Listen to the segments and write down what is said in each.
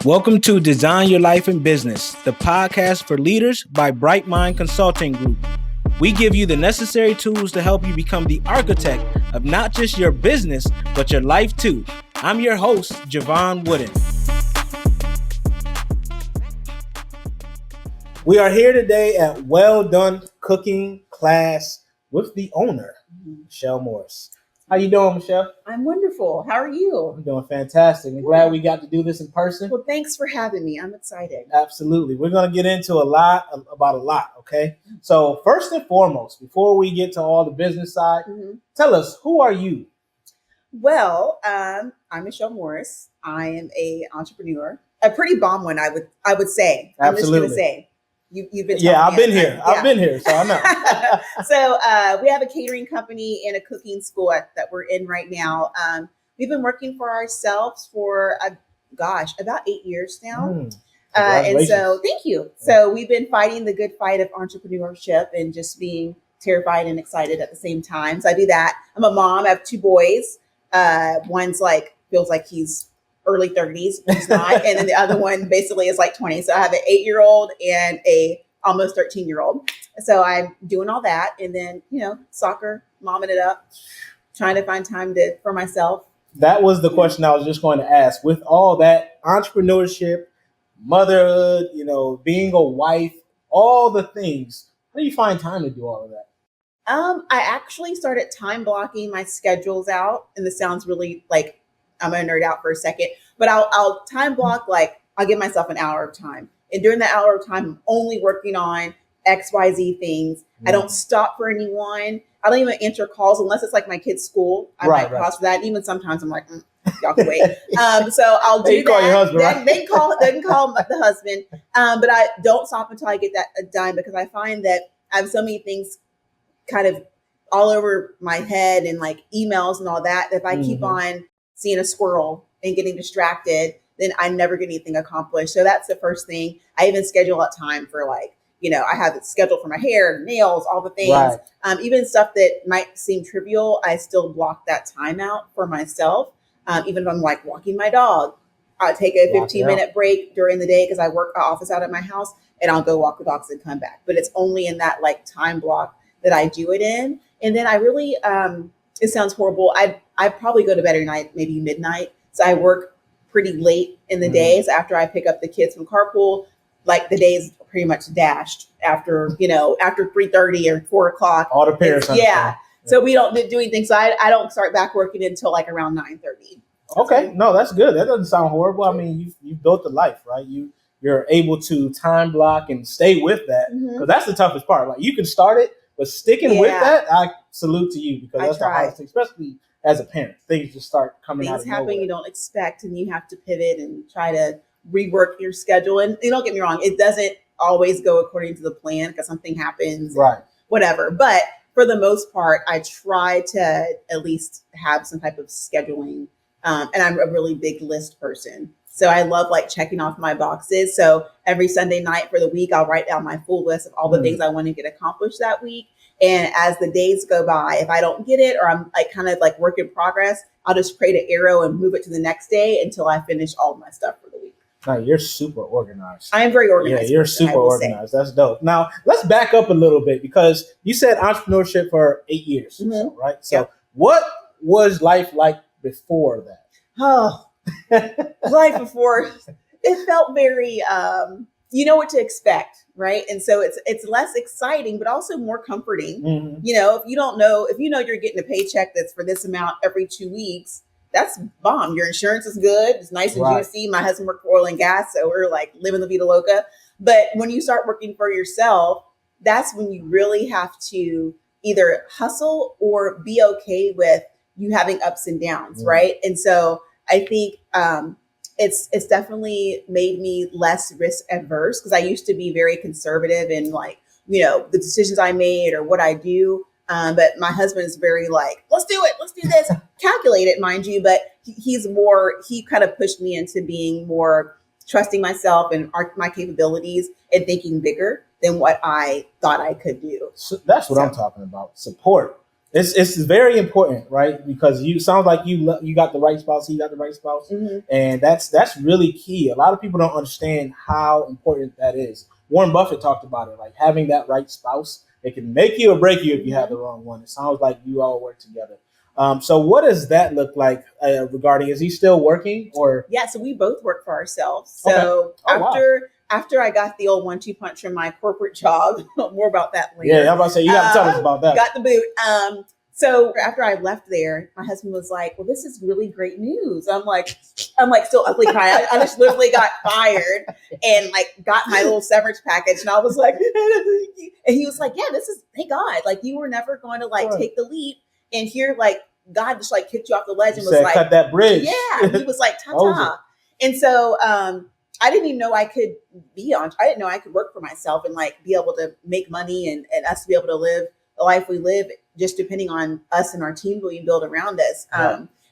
Welcome to Design Your Life in Business, the podcast for leaders by BrightMind Consulting Group. We give you the necessary tools to help you become the architect of not just your business, but your life too. I'm your host, Jevon Wooden. We are here today at Well Done Cooking Class with the owner, Michelle Morris. How you doing, Michelle? I'm wonderful. How are you? I'm doing fantastic. I'm glad we got to do this in person. Well, thanks for having me. I'm excited. Absolutely. We're going to get into about a lot, okay? So first and foremost, before we get to all the business side, tell us, who are you? Well, I'm Michelle Morris. I am an entrepreneur, a pretty bomb one, I would say. Absolutely. I'm just going to say. You've been I've been here. I've been here, so I know. So we have a catering company and a cooking school that we're in right now. We've been working for ourselves for, about 8 years now. And so, thank you. So we've been fighting the good fight of entrepreneurship and just being terrified and excited at the same time. So I do that. I'm a mom. I have 2 boys. One's feels like he's early 30s, but he's not. And then the other one basically is 20. So I have an 8-year-old and a almost 13-year-old. So I'm doing all that. And then, soccer, momming it up, trying to find time for myself. That was the question I was just going to ask. With all that entrepreneurship, motherhood, being a wife, all the things, how do you find time to do all of that? I actually started time blocking my schedules out. And this sounds really I'm gonna nerd out for a second, but I'll time block, I'll give myself an hour of time. And during that hour of time, I'm only working on XYZ things. I don't stop for anyone. I don't even answer calls unless it's my kid's school. I might pause for that. And even sometimes I'm like, y'all can wait. So I'll do that. Call your husband, right? They can call the husband. But I don't stop until I get that done, because I find that I have so many things kind of all over my head and emails and all that. If I keep on seeing a squirrel and getting distracted, then I never get anything accomplished. So that's the first thing. I even schedule out time for I have it scheduled for my hair, nails, all the things. Right. Even stuff that might seem trivial, I still block that time out for myself. Even if I'm walking my dog, I'll take a 15-minute break during the day because I work office out at my house, and I'll go walk the dogs and come back. But it's only in that time block that I do it in. And then I really, it sounds horrible, I probably go to bed at night, maybe midnight. So I work pretty late in the days after I pick up the kids from carpool. The days pretty much dashed after 3:30 or 4 o'clock. All the parents. Yeah. So we don't do anything. So I don't start back working until around 9:30. Okay. No, that's good. That doesn't sound horrible. I mean, you built the life, right? You're able to time block and stay with that, because that's the toughest part. You can start it, but sticking with that, I salute to you, because that's the hardest thing, especially as a parent. Things just start coming out of nowhere. Things happen you don't expect, and you have to pivot and try to rework your schedule. And don't get me wrong, it doesn't always go according to the plan, because something happens, right? Whatever. But for the most part, I try to at least have some type of scheduling. And I'm a really big list person. So I love checking off my boxes. So every Sunday night for the week, I'll write down my full list of all the things I want to get accomplished that week. And as the days go by, if I don't get it, or I'm kind of work in progress, I'll just create an arrow and move it to the next day until I finish all of my stuff for the week. No, you're super organized. I am very organized. Yeah, you're super organized. That's dope. Now, let's back up a little bit, because you said entrepreneurship for 8 years, right? So what was life like before that? Oh, life before, it felt very, you know what to expect, right? And so it's less exciting, but also more comforting. If you know you're getting a paycheck that's for this amount every 2 weeks, that's bomb. Your insurance is good. It's nice and juicy. My husband worked for oil and gas, so we're living la vida loca. But when you start working for yourself, that's when you really have to either hustle or be okay with you having ups and downs, right? And so I think it's definitely made me less risk adverse, because I used to be very conservative in the decisions I made or what I do. But my husband is very let's do it. Let's do this. Calculated, mind you. But he kind of pushed me into being more trusting myself and my capabilities and thinking bigger than what I thought I could do. So that's what I'm talking about. Support It's very important, right? Because you sound like you got the right spouse, he got the right spouse, and that's really key. A lot of people don't understand how important that is. Warren Buffett talked about it, like having that right spouse. It can make you or break you if you have the wrong one. It sounds like you all work together. So what does that look like regarding? Is he still working or? Yeah, so we both work for ourselves. So after I got the old 1-2 punch from my corporate job, more about that later. Yeah, I'm about to say you got to tell us about that. Got the boot. So after I left there, my husband was like, "Well, this is really great news." I'm like still ugly crying. I just literally got fired and like got my little severance package, and I was like, and he was like, "Yeah, this is thank God. Like you were never going to like take the leap, and here like God just like kicked you off the ledge and was like, cut that bridge." Yeah, he was like, "Ta ta," and so I didn't even know I could I didn't know I could work for myself and like be able to make money and us to be able to live the life we live, just depending on us and our team we build around us.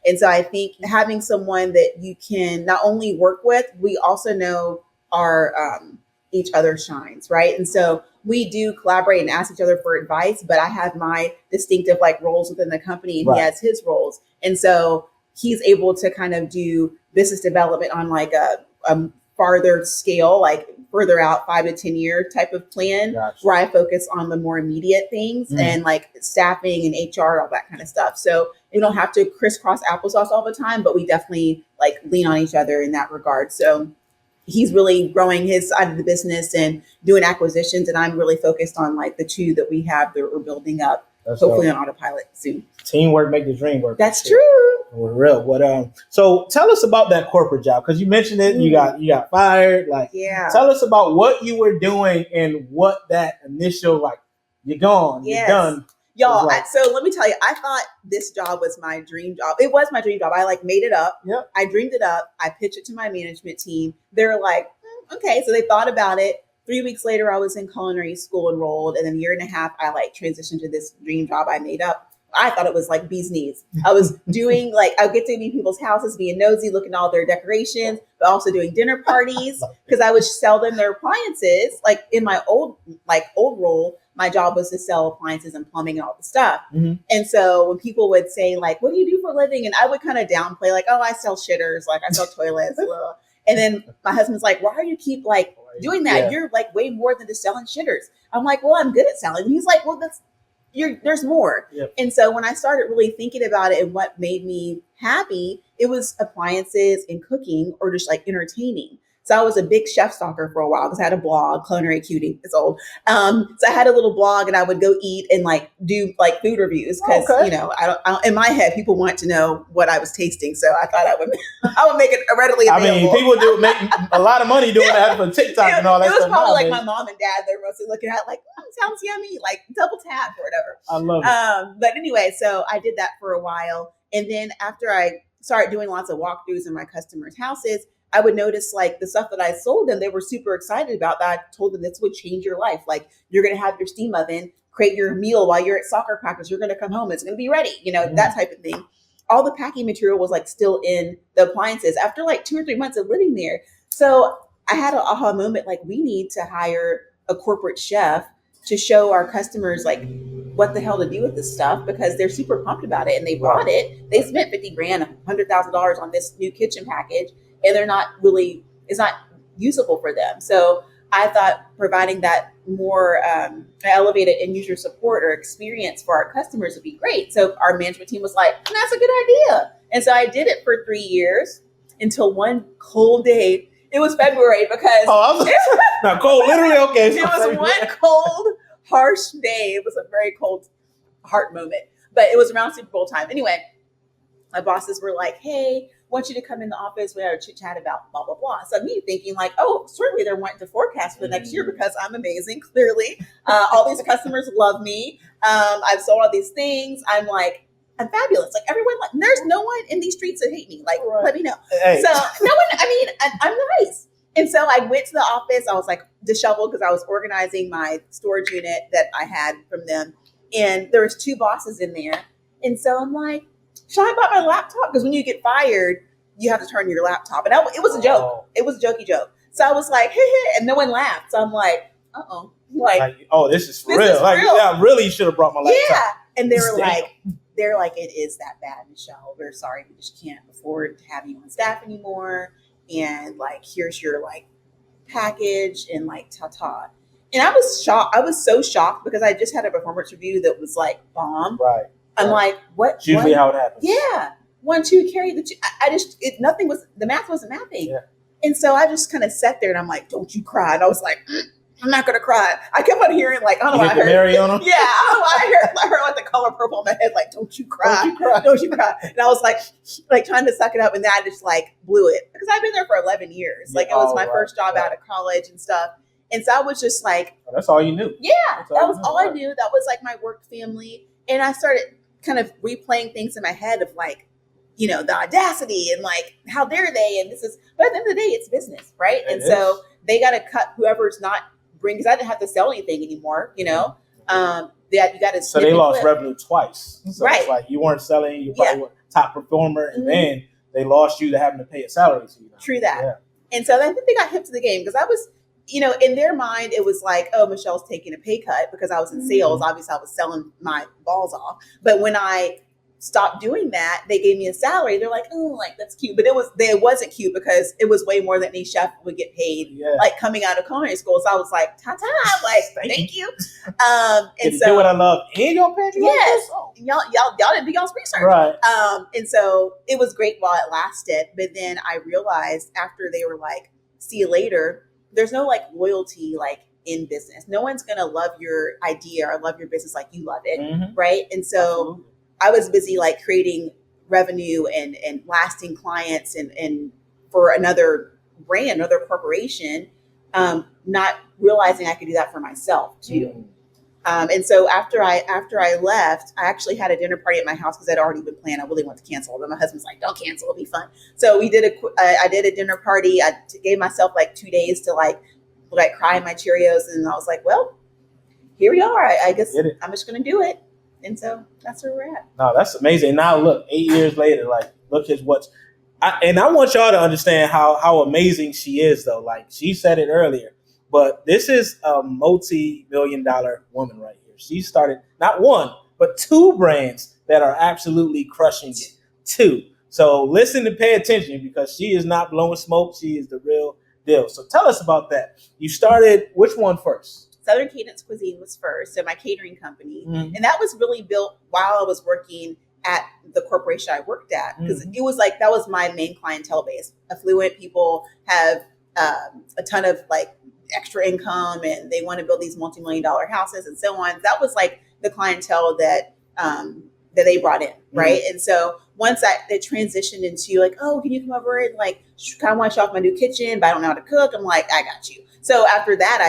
And so I think having someone that you can not only work with, we also know our each other shines, right? And so we do collaborate and ask each other for advice, but I have my distinctive like roles within the company and he has his roles. And so he's able to kind of do business development on like a farther scale, like further out 5 to 10 year type of plan, where I focus on the more immediate things and like staffing and HR, all that kind of stuff. So we don't have to crisscross applesauce all the time, but we definitely like lean on each other in that regard. So he's really growing his side of the business and doing acquisitions. And I'm really focused on like the two that we have that we're building up, hopefully on autopilot soon. Teamwork make the dream work. That's true. For real. What so tell us about that corporate job, because you mentioned it, you got fired. Like tell us about what you were doing and what that initial like you're gone, you're done. Y'all, so let me tell you, I thought this job was my dream job. It was my dream job. I like made it up. Yep. I dreamed it up. I pitched it to my management team. They're like, okay. So they thought about it. 3 weeks later, I was in culinary school enrolled. And then a year and a half, I like transitioned to this dream job I made up. I thought it was like bee's knees. I was doing like, I would get to meet people's houses, being nosy, looking at all their decorations, but also doing dinner parties because I would sell them their appliances. Like in my old role, my job was to sell appliances and plumbing and all the stuff. And so when people would say like, what do you do for a living? And I would kind of downplay like, oh, I sell shitters. Like I sell toilets. And then my husband's like, why do you keep like doing that? You're like way more than just selling shitters. I'm like, well, I'm good at selling. And he's like, well, there's more. And so when I started really thinking about it and what made me happy, it was appliances and cooking or just like entertaining. So I was a big chef stalker for a while because I had a blog, Culinary Cutie. It's old. So I had a little blog and I would go eat and like do like food reviews because you know I don't in my head people want to know what I was tasting. So I thought I would make it readily available. I mean, people do make a lot of money doing that for TikTok and all that. It was stuff probably nowadays. like my mom and dad. They're mostly looking at it like sounds yummy, like double tap or whatever. I love it. But anyway, so I did that for a while, and then after I started doing lots of walkthroughs in my customers' houses, I would notice like the stuff that I sold them, they were super excited about that. I told them this would change your life. Like you're going to have your steam oven, create your meal while you're at soccer practice. You're going to come home. It's going to be ready. You know, that type of thing. All the packing material was like still in the appliances after like 2 or 3 months of living there. So I had an aha moment. Like we need to hire a corporate chef to show our customers like what the hell to do with this stuff because they're super pumped about it and they bought it. They spent 50 grand, $100,000 on this new kitchen package. And they're not really, it's not usable for them. So I thought providing that more elevated end user support or experience for our customers would be great. So our management team was like, that's a good idea. And so I did it for 3 years until one cold day. It was February because now cold, literally okay. It was one cold, harsh day. It was a very cold heart moment, but it was around Super Bowl time. Anyway, my bosses were like, hey, I want you to come in the office. We had a chit chat about blah, blah, blah. So me thinking like, oh, certainly they're wanting to forecast for the next year because I'm amazing. Clearly, all these customers love me. I've sold all these things. I'm fabulous. Like everyone, like there's no one in these streets that hate me. Like, let me know. Hey. So no one, I mean, I'm nice. And so I went to the office. I was like disheveled because I was organizing my storage unit that I had from them. And there was 2 bosses in there. And so I'm like, should I buy my laptop? Because when you get fired, you have to turn your laptop. And it was a joke. It was a jokey joke. So I was like, hey, and no one laughed. So I'm like, uh-oh. Like, oh, this is for real. Like, yeah, I really should have brought my laptop. Yeah. And they were Damn. like, it is that bad, Michelle. We're sorry, we just can't afford to have you on staff anymore. And like, here's your like package and like ta-ta. And I was shocked. I was so shocked because I just had a performance review that was like bomb. Right. I'm like, what? It's usually how it happens. Yeah. 1, 2, carry the two. Nothing was, the math wasn't mathing. Yeah. And so I just kind of sat there and I'm like, don't you cry. And I was like, I'm not going to cry. I kept on hearing like, I don't know why I heard. Mariana? Yeah. I don't know why I heard like the color purple in my head. Like, don't you cry. Don't you cry. Don't you cry. And I was like trying to suck it up. And then I just like blew it because I've been there for 11 years. Like it was my first job out of college and stuff. And so I was just like, oh, that's all you knew. Yeah, that was all I knew. That was like my work family. And I started kind of replaying things in my head of like, you know, the audacity and like, how dare they? And this is, but at the end of the day, it's business, right? And so they got to cut whoever's not bringing, because I didn't have to sell anything anymore, you know? That you got to. So they lost revenue twice. So right. It's like you weren't selling, you probably were top performer, and then they lost you to having to pay a salary to you. True that. Yeah. And so I think they got hip to the game because I was, you know, in their mind, it was like, oh, Michelle's taking a pay cut because I was in sales. Obviously, I was selling my balls off. But when I stopped doing that, they gave me a salary. They're like, oh, like that's cute. But it wasn't cute because it was way more than any chef would get paid, like coming out of culinary school. So I was like, ta-ta, like, thank you. And did you do what I love in your pantry? Yes. Oh. Y'all didn't do y'all's research. Right. And so it was great while it lasted. But then I realized after they were like, see you later, there's no like loyalty like in business. No one's gonna love your idea or love your business like you love it, right? And so absolutely. I was busy like creating revenue and lasting clients and for another brand, another corporation, not realizing I could do that for myself too. And so after I left, I actually had a dinner party at my house because I'd already been planned. I really wanted to cancel, but my husband's like, "Don't cancel; it'll be fun." So we did I did a dinner party. I gave myself like 2 days to like cry in my Cheerios, and I was like, "Well, here we are. I guess I'm just going to do it." And so that's where we're at. No, that's amazing. Now look, 8 years later, like look at and I want y'all to understand how amazing she is, though. Like she said it earlier. But this is a multi-million-dollar woman right here. She started not one, but 2 brands that are absolutely crushing it. 2. So listen and pay attention because she is not blowing smoke. She is the real deal. So tell us about that. You started which one first? Southern Cadence Cuisine was first, so my catering company. And that was really built while I was working at the corporation I worked at because it was like that was my main clientele base. Affluent people have a ton of like extra income and they want to build these multi-million-dollar houses and so on. That was like the clientele that they brought in, right? And so once it transitioned into like, oh, can you come over and like kind of want to show off my new kitchen, but I don't know how to cook. I'm like, I got you. So after that,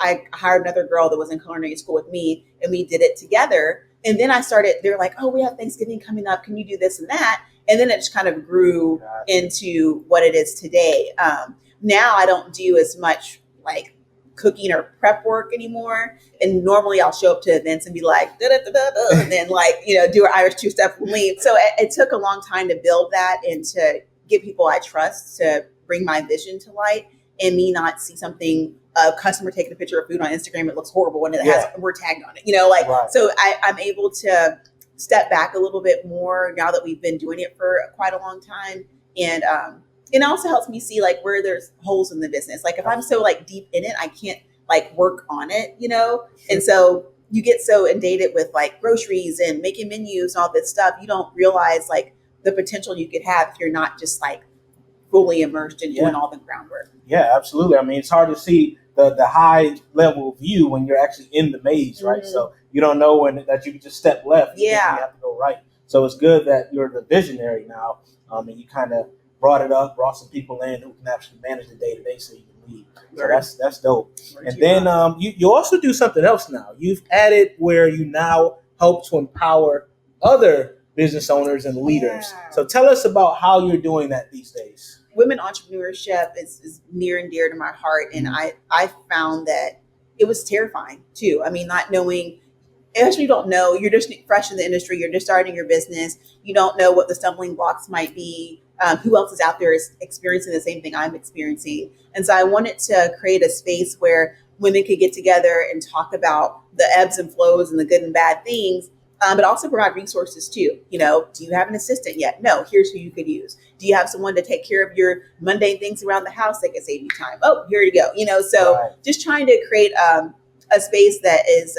I hired another girl that was in culinary school with me and we did it together. And then they were like, oh, we have Thanksgiving coming up. Can you do this and that? And then it just kind of grew into what it is today. Now I don't do as much like cooking or prep work anymore. And normally I'll show up to events and be like, da, da, da, da, da, and then like, you know, do an Irish 2-step and leave. So it took a long time to build that and to get people I trust to bring my vision to light and me not see something, a customer taking a picture of food on Instagram, it looks horrible and we're tagged on it, you know, like, so I'm able to step back a little bit more now that we've been doing it for quite a long time. And it also helps me see like where there's holes in the business. Like if I'm so like deep in it, I can't like work on it, you know? And so you get so inundated with like groceries and making menus and all this stuff. You don't realize like the potential you could have if you're not just like fully immersed in doing all the groundwork. Yeah, absolutely. I mean, it's hard to see the high level view when you're actually in the maze, right? So you don't know that you can just step left. You have to go right. So it's good that you're the visionary now. And you kind of brought some people in who can actually manage the day-to-day so you can lead. So that's dope. And then you also do something else now. You've added where you now help to empower other business owners and leaders. So tell us about how you're doing that these days. Women entrepreneurship is near and dear to my heart. And I found that it was terrifying too. I mean, not knowing, especially you don't know, you're just fresh in the industry, you're just starting your business. You don't know what the stumbling blocks might be. Who else is out there is experiencing the same thing I'm experiencing. And so I wanted to create a space where women could get together and talk about the ebbs and flows and the good and bad things but also provide resources too. You know, do you have an assistant yet? No, here's who you could use. Do you have someone to take care of your mundane things around the house that can save you time? Oh, here you go. You know, so just trying to create a space that is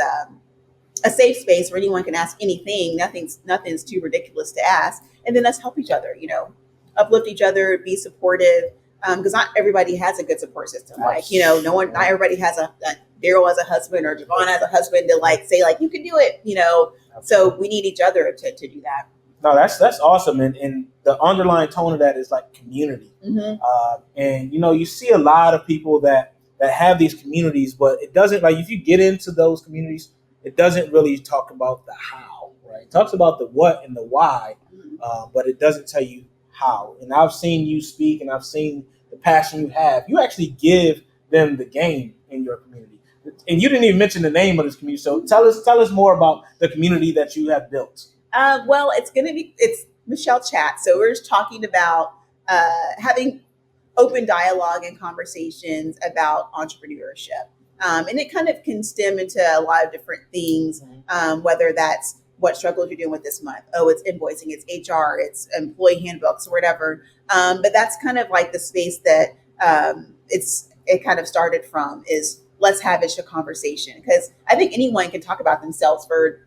a safe space where anyone can ask anything. Nothing's too ridiculous to ask. And then let's help each other, you know, uplift each other, be supportive. Because not everybody has a good support system. Like, you know, not everybody has a Daryl has a husband or Jevon has a husband to like say like, you can do it, you know. So we need each other to do that. No, that's awesome. And the underlying tone of that is like community. And, you know, you see a lot of people that have these communities, but it doesn't, like, if you get into those communities, it doesn't really talk about the how, right? It talks about the what and the why, but it doesn't tell you how. And I've seen you speak, and I've seen the passion you have. You actually give them the game in your community. And you didn't even mention the name of this community. So tell us more about the community that you have built. Well, it's Michelle Chat. So we're just talking about having open dialogue and conversations about entrepreneurship. And it kind of can stem into a lot of different things, whether that's what struggles you're dealing with this month. Oh, it's invoicing, it's HR, it's employee handbooks, or whatever. But that's kind of like the space that it kind of started from, is let's have a conversation. Because I think anyone can talk about themselves for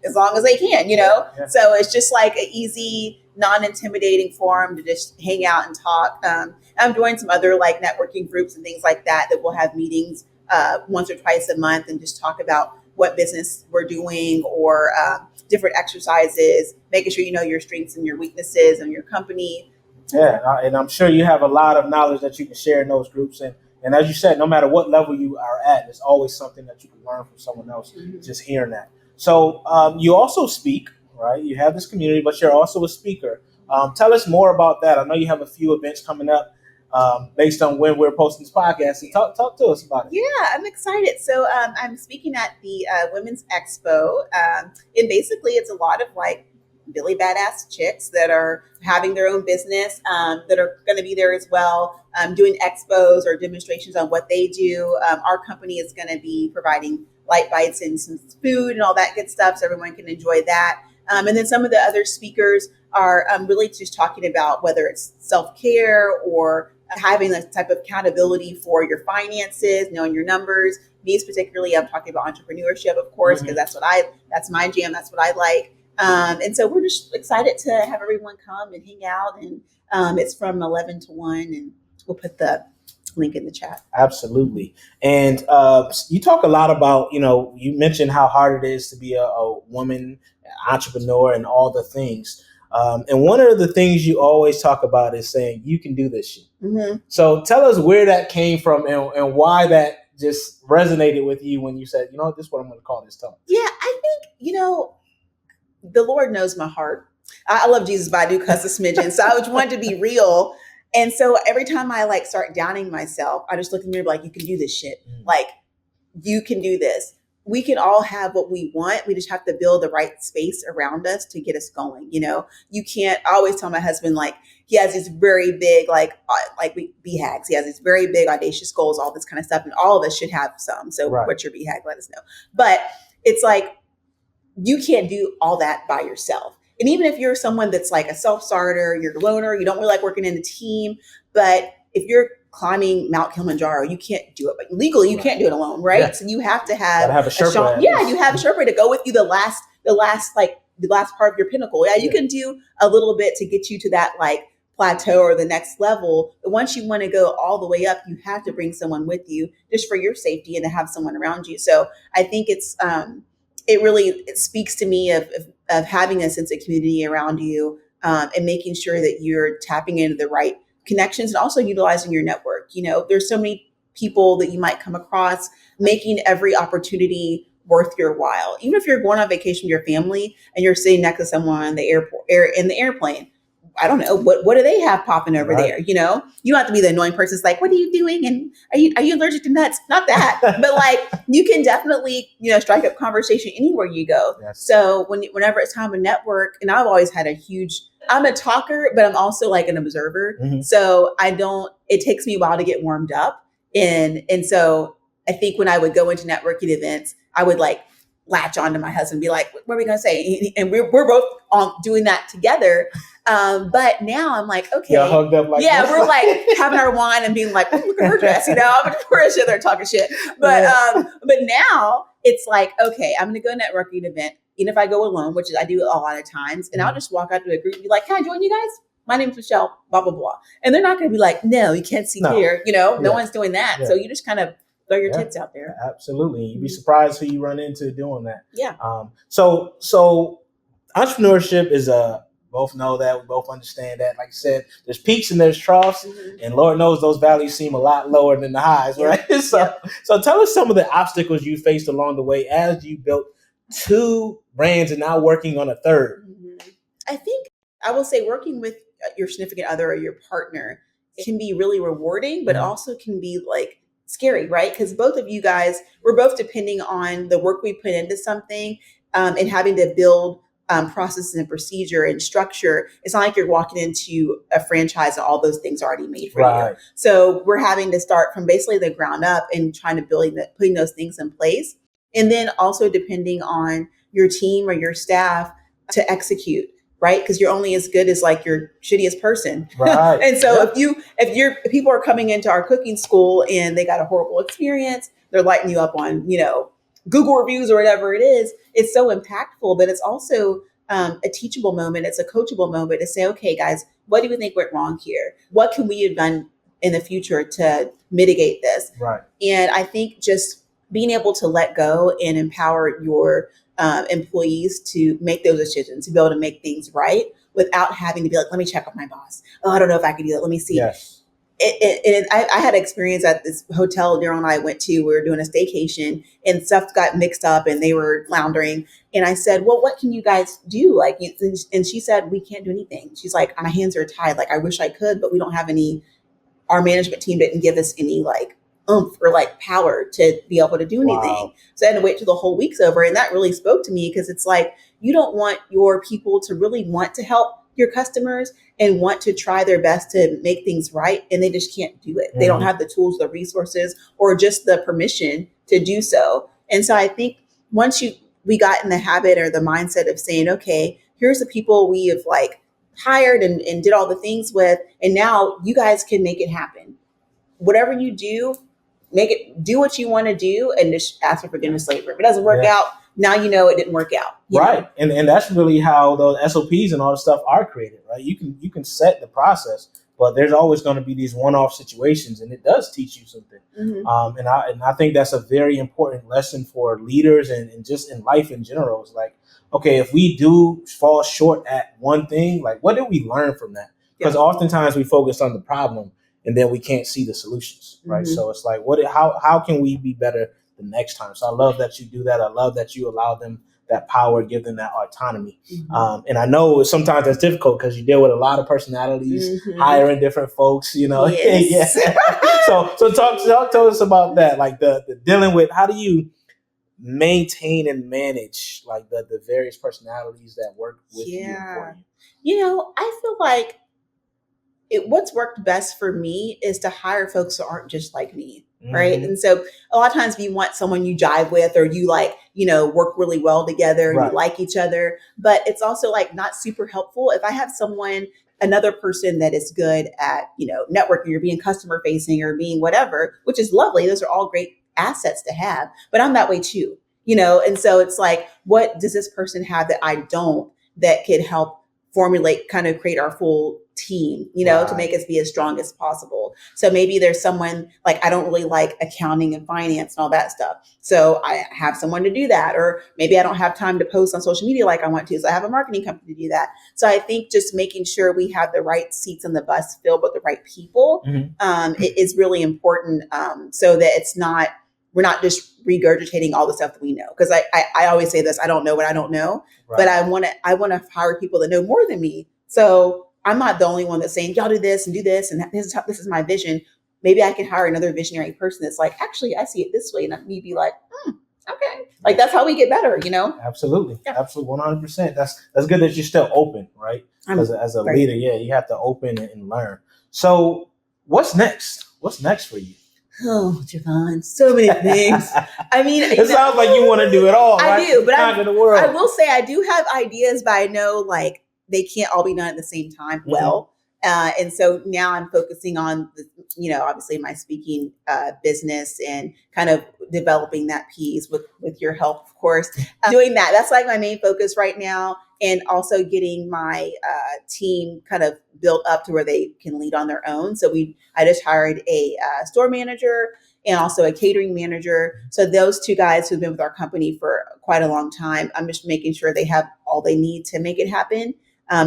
as long as they can, you know? Yeah. So it's just like an easy, non-intimidating forum to just hang out and talk. I'm joining some other like networking groups and things like that will have meetings once or twice a month and just talk about what business we're doing, or different exercises, making sure you know your strengths and your weaknesses and your company. Yeah, and I'm sure you have a lot of knowledge that you can share in those groups. And as you said, no matter what level you are at, there's always something that you can learn from someone else, just hearing that. So you also speak, right? You have this community, but you're also a speaker. Tell us more about that. I know you have a few events coming up based on when we're posting this podcast. So talk to us about it. Yeah, I'm excited. So I'm speaking at the Women's Expo. And basically it's a lot of like really badass chicks that are having their own business that are going to be there as well, doing expos or demonstrations on what they do. Our company is going to be providing light bites and some food and all that good stuff, so everyone can enjoy that. And then some of the other speakers are really just talking about whether it's self-care or having a type of accountability for your finances, knowing your numbers. Me particularly, I'm talking about entrepreneurship, of course, because that's my jam. That's what I like. And so we're just excited to have everyone come and hang out. And it's from 11 to 1, and we'll put the link in the chat. Absolutely. And you talk a lot about, you know, you mentioned how hard it is to be a woman entrepreneur and all the things. And one of the things you always talk about is saying, you can do this shit. So tell us where that came from and why that just resonated with you when you said, you know, this is what I'm going to call this talk. Yeah, I think, you know, the Lord knows my heart. I love Jesus, but I do cuss a smidgen. So I just wanted to be real. And so every time I like start downing myself, I just look in the mirror like, you can do this shit. Like, you can do this. We can all have what we want. We just have to build the right space around us to get us going. You know, you can't. I always tell my husband, like, he has these very big, like BHAGs. He has these very big, audacious goals, all this kind of stuff. And all of us should have some. So what's your BHAG? Let us know. But it's like, you can't do all that by yourself. And even if you're someone that's like a self-starter, you're a loner, you don't really like working in a team, but if you're climbing Mount Kilimanjaro, you can't do it. But legally, you can't do it alone, right? Yeah. So you have to have a Sherpa. You have a Sherpa to go with you the last part of your pinnacle. Yeah, you can do a little bit to get you to that like plateau or the next level. But once you want to go all the way up, you have to bring someone with you just for your safety and to have someone around you. So I think it speaks to me of having a sense of community around you and making sure that you're tapping into the right connections and also utilizing your network. You know, there's so many people that you might come across, making every opportunity worth your while. Even if you're going on vacation with your family and you're sitting next to someone in the airplane, I don't know, what do they have popping over there? You know, you don't have to be the annoying person. It's like, what are you doing? And are you allergic to nuts? Not that, but like, you can definitely, you know, strike up conversation anywhere you go. Yes. So whenever it's time to network, and I've always had I'm a talker, but I'm also like an observer. So it takes me a while to get warmed up. And so I think when I would go into networking events, I would like latch on to my husband and be like, what are we going to say? And we're both on doing that together. But now I'm like, okay. Y'all hugged up like this? We're like having our wine and being like, oh, look at her dress, I'm we're sitting there talking shit. But now it's like, okay, I'm going to go to a networking event. Even if I go alone, which I do a lot of times, and I'll just walk out to a group and be like, can I join you guys? My name's Michelle, blah, blah, blah. And they're not going to be like, no, you can't see here. No one's doing that. So you just kind of throw your tits out there. Absolutely. You'd be surprised who you run into doing that. Yeah. So entrepreneurship is both know that, we both understand that. Like I said, there's peaks and there's troughs, and Lord knows those valleys seem a lot lower than the highs, right? So tell us some of the obstacles you faced along the way as you built 2 brands and now working on a 3rd. I think I will say working with your significant other or your partner, it can be really rewarding, but also can be like scary, right? Because both of you guys, we're both depending on the work we put into something and having to build processes and procedure and structure. It's not like you're walking into a franchise and all those things are already made for you. So we're having to start from basically the ground up and trying to putting those things in place. And then also depending on your team or your staff to execute, right? Because you're only as good as like your shittiest person. Right. And so if people are coming into our cooking school and they got a horrible experience, they're lighting you up on, Google reviews or whatever it is, it's so impactful, but it's also a teachable moment. It's a coachable moment to say, okay, guys, what do we think went wrong here? What can we have done in the future to mitigate this? Right. And I think just being able to let go and empower your employees to make those decisions, to be able to make things right without having to be like, let me check with my boss. Oh, I don't know if I can do that. Let me see. Yes. I had an experience at this hotel Daryl and I went to. We were doing a staycation and stuff got mixed up and they were floundering. And I said, well, what can you guys do? And she said, we can't do anything. She's like, my hands are tied. Like, I wish I could, but we don't have any, our management team didn't give us any oomph or power to be able to do anything. Wow. So I had to wait till the whole week's over. And that really spoke to me because it's like, you don't want your people to really want to help your customers and want to try their best to make things right. And they just can't do it. Mm-hmm. They don't have the tools, the resources, or just the permission to do so. And so I think once we got in the habit or the mindset of saying, okay, here's the people we have hired and did all the things with, and now you guys can make it happen. Whatever you do, do what you want to do and just ask for forgiveness later. If it doesn't work out, now it didn't work out. Right. And that's really how those SOPs and all the stuff are created, right? You can set the process, but there's always going to be these one-off situations, and it does teach you something. Mm-hmm. And I think that's a very important lesson for leaders and just in life in general. It's like, okay, if we do fall short at one thing, what did we learn from that? Because oftentimes we focus on the problem and then we can't see the solutions, right? Mm-hmm. So it's like, how can we be better the next time? So I love that you do that. I love that you allow them that power, give them that autonomy. Mm-hmm. And I know sometimes that's difficult because you deal with a lot of personalities, mm-hmm. hiring different folks, Yes. So talk to us about that, the dealing with, how do you maintain and manage the various personalities that work with you and for you? I feel like what's worked best for me is to hire folks who aren't just like me. Mm-hmm. Right. And so a lot of times you want someone you jive with, or you work really well together and you like each other, but it's also not super helpful if I have another person that is good at, networking or being customer facing or being whatever, which is lovely. Those are all great assets to have, but I'm that way too, and so it's what does this person have that I don't, that could help formulate, kind of create our full team, to make us be as strong as possible. So maybe there's someone I don't really like accounting and finance and all that stuff. So I have someone to do that. Or maybe I don't have time to post on social media like I want to. So I have a marketing company to do that. So I think just making sure we have the right seats on the bus filled with the right people is really important, so that we're not just regurgitating all the stuff that we know. Because I always say this, I don't know what I don't know, but I want to hire people that know more than me. So I'm not the only one that's saying, y'all do this, and this is my vision. Maybe I can hire another visionary person that's actually, I see it this way. And me be okay. That's how we get better, Absolutely. Yeah. Absolutely. 100%. That's good that you're still open, right? As a leader, you have to open and learn. So what's next? What's next for you? Oh, Jevon, so many things. I mean, it sounds like you want to do it all. I right? do, but Conquer the world. I will say I do have ideas, but I know like they can't all be done at the same time. Mm-hmm. Well, and so now I'm focusing on the, obviously my speaking business and kind of developing that piece with your help, of course. Doing that, that's like my main focus right now, and also getting my team kind of built up to where they can lead on their own. So I just hired a store manager and also a catering manager. So those two guys who've been with our company for quite a long time, I'm just making sure they have all they need to make it happen.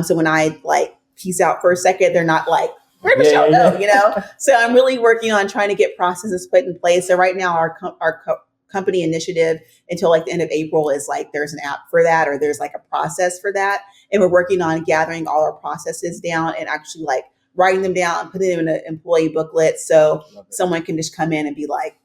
So when I like peace out for a second, they're not like, where'd Michelle go? So I'm really working on trying to get processes put in place. So right now our company initiative until like the end of April is like, there's an app for that, or there's like a process for that. And we're working on gathering all our processes down and actually like writing them down and putting them in an employee booklet. So someone can just come in and be like,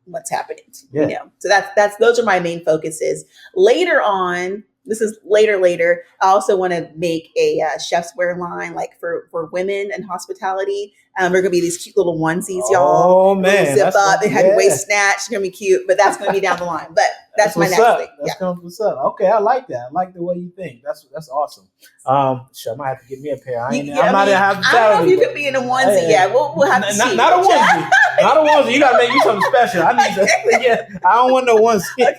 what's happening? So those are my main focuses. Later on, this is later. I also want to make a chef's wear line, like for women in hospitality. They're going to be these cute little onesies, y'all. Oh man, zip up. They have waist snatch. It's going to be cute, but that's going to be down the line. But that's my next thing. That's what's up. Okay, I like that. I like the way you think. That's awesome. Sure, I might have to get me a pair. I'm not in hospitality. I don't know if you could be in a onesie. Yeah, we'll have to see. Not a onesie. Not a onesie. You got to make me something special. I need to. Yeah, I don't want no onesie. Okay.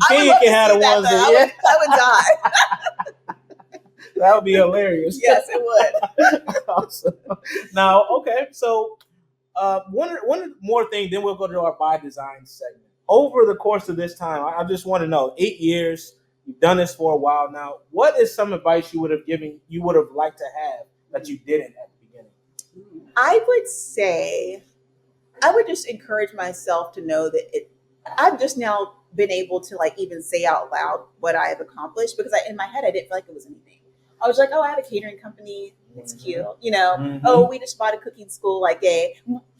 King can have a onesie. I would die. That would be hilarious. Yes, it would. Awesome. Now, okay, so one more thing, then we'll go to our by design segment. Over the course of this time, I just want to know, 8 years, you've done this for a while now. What is some advice you would have liked to have that you didn't at the beginning? I would say, I would just encourage myself to know that I've just now been able to like even say out loud what I have accomplished, because in my head, I didn't feel like it was anything. I was like, oh, I have a catering company. It's cute. Mm-hmm. Oh, we just bought a cooking school. Like,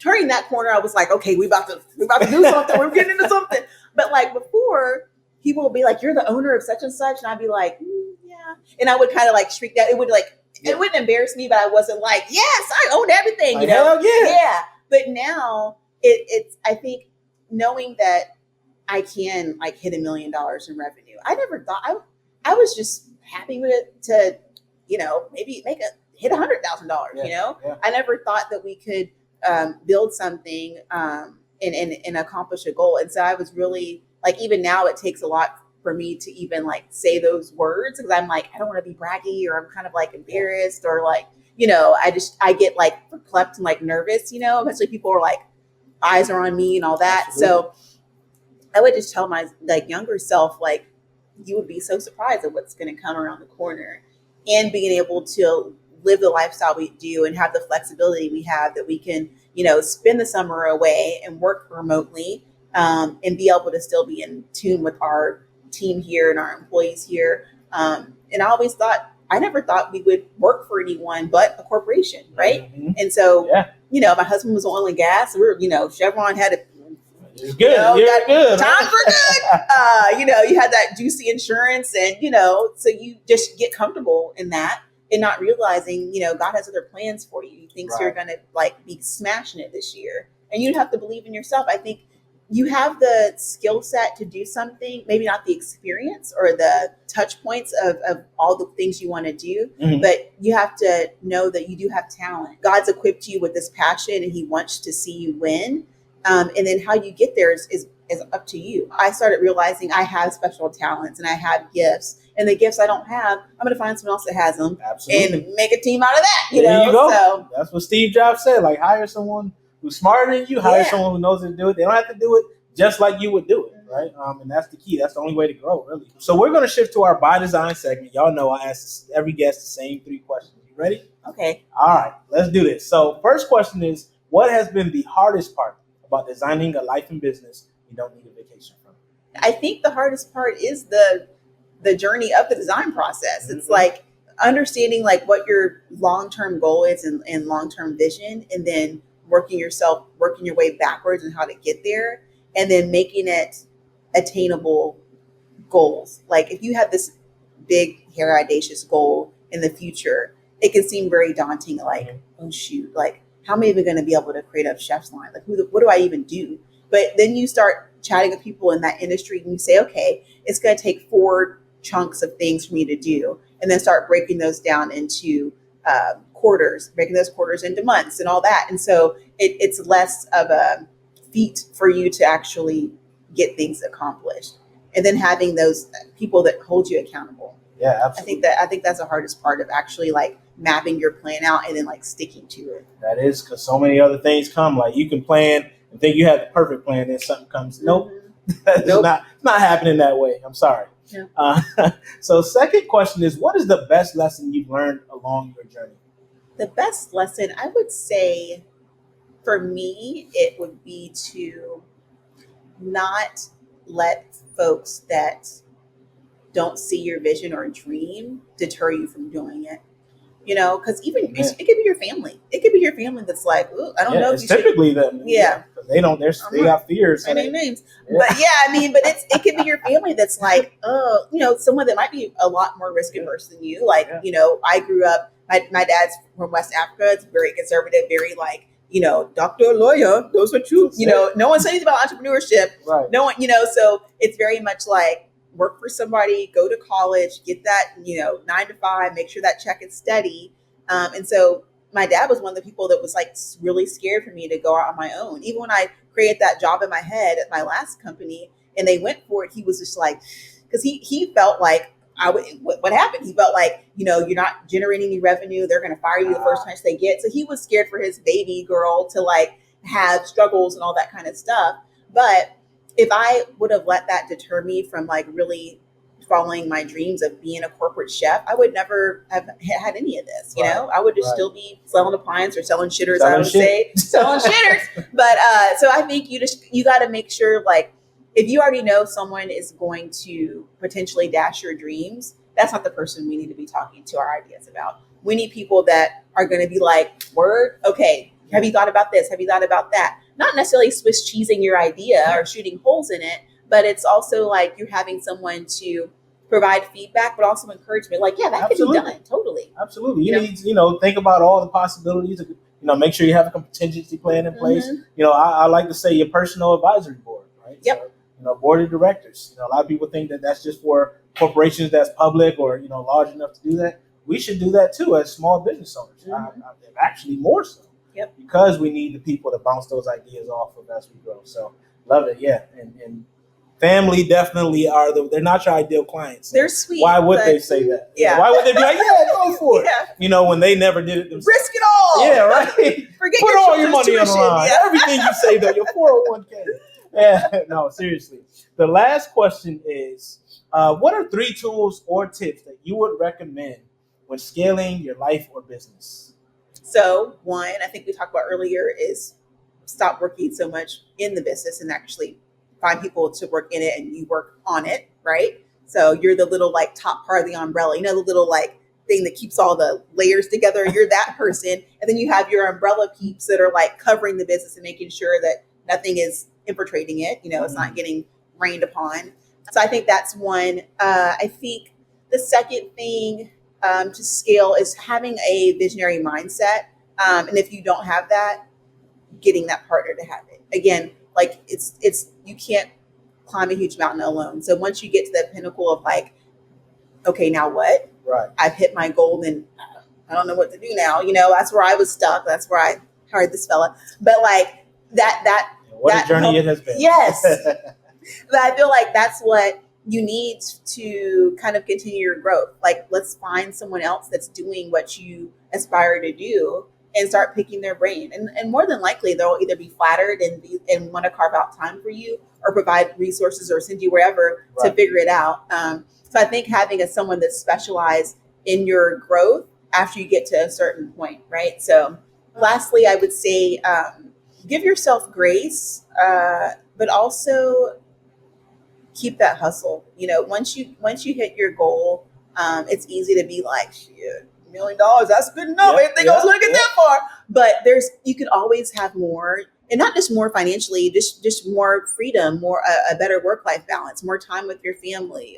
turning that corner, I was like, okay, we about to do something. We're getting into something. But like before, people would be like, you're the owner of such and such. And I'd be like, yeah. And I would kind of like shriek that. It wouldn't embarrass me, but I wasn't like, yes, I own everything, like, hell yeah. Yeah. But now it's, I think knowing that I can like hit $1 million in revenue. I never thought, I was just happy with it to, maybe hit $100,000, Yeah. I never thought that we could build something and accomplish a goal. And so I was really like, even now it takes a lot for me to even like say those words, because I'm like, I don't want to be braggy, or I'm kind of like embarrassed, or like, I get like perplexed and like nervous, eventually people are like, eyes are on me and all that. Absolutely. So I would just tell my like younger self, like, you would be so surprised at what's going to come around the corner, and being able to live the lifestyle we do and have the flexibility we have, that we can, spend the summer away and work remotely, and be able to still be in tune with our team here and our employees here. And I never thought we would work for anyone but a corporation. Right. Mm-hmm. And so, my husband was oil and gas. Chevron had a, it's good. Good. Time for good. You had that juicy insurance, and so you just get comfortable in that, and not realizing, God has other plans for you. He thinks you're gonna like be smashing it this year, and you have to believe in yourself. I think you have the skill set to do something, maybe not the experience or the touch points of all the things you want to do, mm-hmm. but you have to know that you do have talent. God's equipped you with this passion, and He wants to see you win. And then how you get there is up to you. I started realizing I have special talents and I have gifts, and the gifts I don't have, I'm going to find someone else that has them. Absolutely. And make a team out of that. There you go. So that's what Steve Jobs said. Like, hire someone who's smarter than you. Hire someone who knows how to do it. They don't have to do it just like you would do it, right? And that's the key. That's the only way to grow, really. So we're going to shift to our by design segment. Y'all know I ask every guest the same 3 questions. You ready? Okay. All right. Let's do this. So first question is, what has been the hardest part about designing a life and business you don't need a vacation from? I think the hardest part is the journey of the design process. Mm-hmm. It's like understanding like what your long-term goal is and long-term vision, and then working your way backwards and how to get there, and then making it attainable goals. Like if you have this big, hairy, audacious goal in the future, it can seem very daunting. Like, oh shoot, like how am I even going to be able to create a chef's line? Like, what do I even do? But then you start chatting with people in that industry and you say, okay, it's going to take 4 chunks of things for me to do, and then start breaking those down into quarters, breaking those quarters into months and all that. And so it's less of a feat for you to actually get things accomplished. And then having those people that hold you accountable. Yeah, absolutely. I think that's the hardest part of actually like mapping your plan out and then like sticking to it. That is, because so many other things come. Like you can plan and think you have the perfect plan, then something comes. Nope, that's not happening that way. I'm sorry. Yeah. So second question is, what is the best lesson you've learned along your journey? The best lesson, I would say, for me, it would be to not let folks that don't see your vision or dream deter you from doing it. You know, because even it could be your family. It could be your family that's like, ooh, I don't know. It's typically them. Yeah, they don't. They got fears. So names, but yeah, I mean, but it could be your family that's like, oh, you know, someone that might be a lot more risk averse than you. Like, you know, I grew up. My dad's from West Africa. It's very conservative, very like, you know, doctor, lawyer, those are true. You know, no one says anything about entrepreneurship. Right. No one, you know, so it's very much like, work for somebody, go to college, get that, you know, 9 to 5, make sure that check is steady. And so my dad was one of the people that was like really scared for me to go out on my own. Even when I created that job in my head at my last company and they went for it, he was just like, because he felt like what happened? He felt like, you know, you're not generating any revenue. They're going to fire you the first chance they get. So he was scared for his baby girl to like have struggles and all that kind of stuff. But if I would have let that deter me from like really following my dreams of being a corporate chef, I would never have had any of this. You know, I would just still be selling appliance or selling shitters. I would say selling shitters. But so I think you got to make sure, like, if you already know someone is going to potentially dash your dreams, that's not the person we need to be talking to our ideas about. We need people that are going to be like, word, okay, have you thought about this? Have you thought about that? Not necessarily Swiss cheesing your idea or shooting holes in it, but it's also like you're having someone to provide feedback, but also encouragement. Like, yeah, that could be done. Totally. Absolutely. You need to, think about all the possibilities. Make sure you have a contingency plan in place. Mm-hmm. I like to say your personal advisory board, right? Yep. So, board of directors. A lot of people think that that's just for corporations that's public or, large enough to do that. We should do that too as small business owners. Mm-hmm. Actually more so. Yep. Because we need the people to bounce those ideas off of as we grow. So love it. Yeah. And family definitely they're not your ideal clients. They're sweet. Why would they say that? Yeah. Why would they be like, yeah, go for it? Yeah. When they never did it themselves. Risk it all. Yeah, right. Put all your money on the line. Yeah. Everything you saved on your 401k. Yeah. No, seriously. The last question is, what are 3 tools or tips that you would recommend when scaling your life or business? So one, I think we talked about earlier, is stop working so much in the business and actually find people to work in it and you work on it, right? So you're the little like top part of the umbrella, the little like thing that keeps all the layers together. You're that person. And then you have your umbrella peeps that are like covering the business and making sure that nothing is infiltrating it. It's not getting rained upon. So I think that's one. I think the second thing to scale is having a visionary mindset. And if you don't have that, getting that partner to have it. Again, like it's you can't climb a huge mountain alone. So once you get to the pinnacle of like, okay, now what? Right. I've hit my goal and I don't know what to do now. That's where I was stuck. That's where I hired this fella. But like what a journey it has been. Yes. But I feel like that's what you need to kind of continue your growth. Like, let's find someone else that's doing what you aspire to do and start picking their brain. And more than likely, they'll either be flattered and want to carve out time for you or provide resources or send you wherever to figure it out. So I think having someone that's specialized in your growth after you get to a certain point, right? So lastly, I would say give yourself grace, but also keep that hustle. Once you hit your goal, it's easy to be like, shit, $1 million, that's good enough. I didn't think I was going to get that far. But you could always have more, and not just more financially, just more freedom, more a better work-life balance, more time with your family.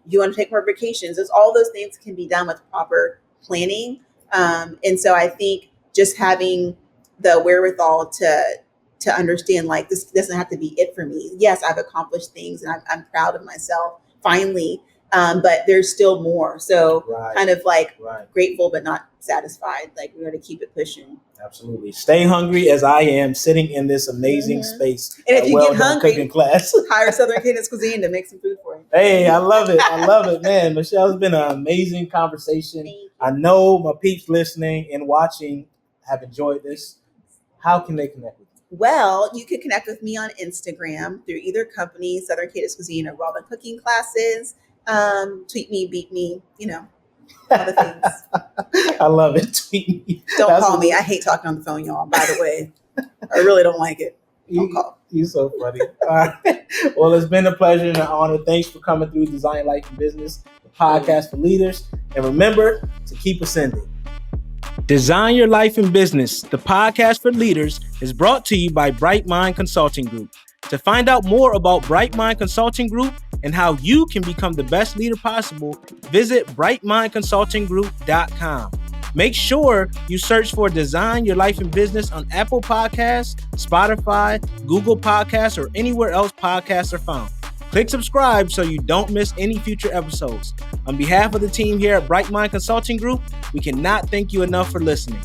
You want to take more vacations. All those things can be done with proper planning. And so I think just having the wherewithal to understand, like, this doesn't have to be it for me. Yes, I've accomplished things and I'm proud of myself finally, but there's still more. So kind of like grateful but not satisfied. Like, we got to keep it pushing. Absolutely. Stay hungry as I am sitting in this amazing space. And if you get hungry, cooking class, hire Southern Cadence Cuisine to make some food for you. Hey, I love it. I love it, man. Michelle, it's been an amazing conversation. I know my peeps listening and watching have enjoyed this. How can they connect with you? Well, you can connect with me on Instagram through either company, Southern Cadence Cuisine or Raw Cooking Classes. Tweet me, beat me, all the things. I love it. Tweet me. Don't call me. I hate talking on the phone, y'all, by the way. I really don't like it. Don't call. You're so funny. All right. Well, it's been a pleasure and an honor. Thanks for coming through Design Life and Business, the podcast for leaders. And remember to keep ascending. Design Your Life in Business, the podcast for leaders, is brought to you by BrightMind Consulting Group. To find out more about BrightMind Consulting Group and how you can become the best leader possible, visit brightmindconsultinggroup.com. Make sure you search for Design Your Life in Business on Apple Podcasts, Spotify, Google Podcasts, or anywhere else podcasts are found. Click subscribe so you don't miss any future episodes. On behalf of the team here at BrightMind Consulting Group, we cannot thank you enough for listening.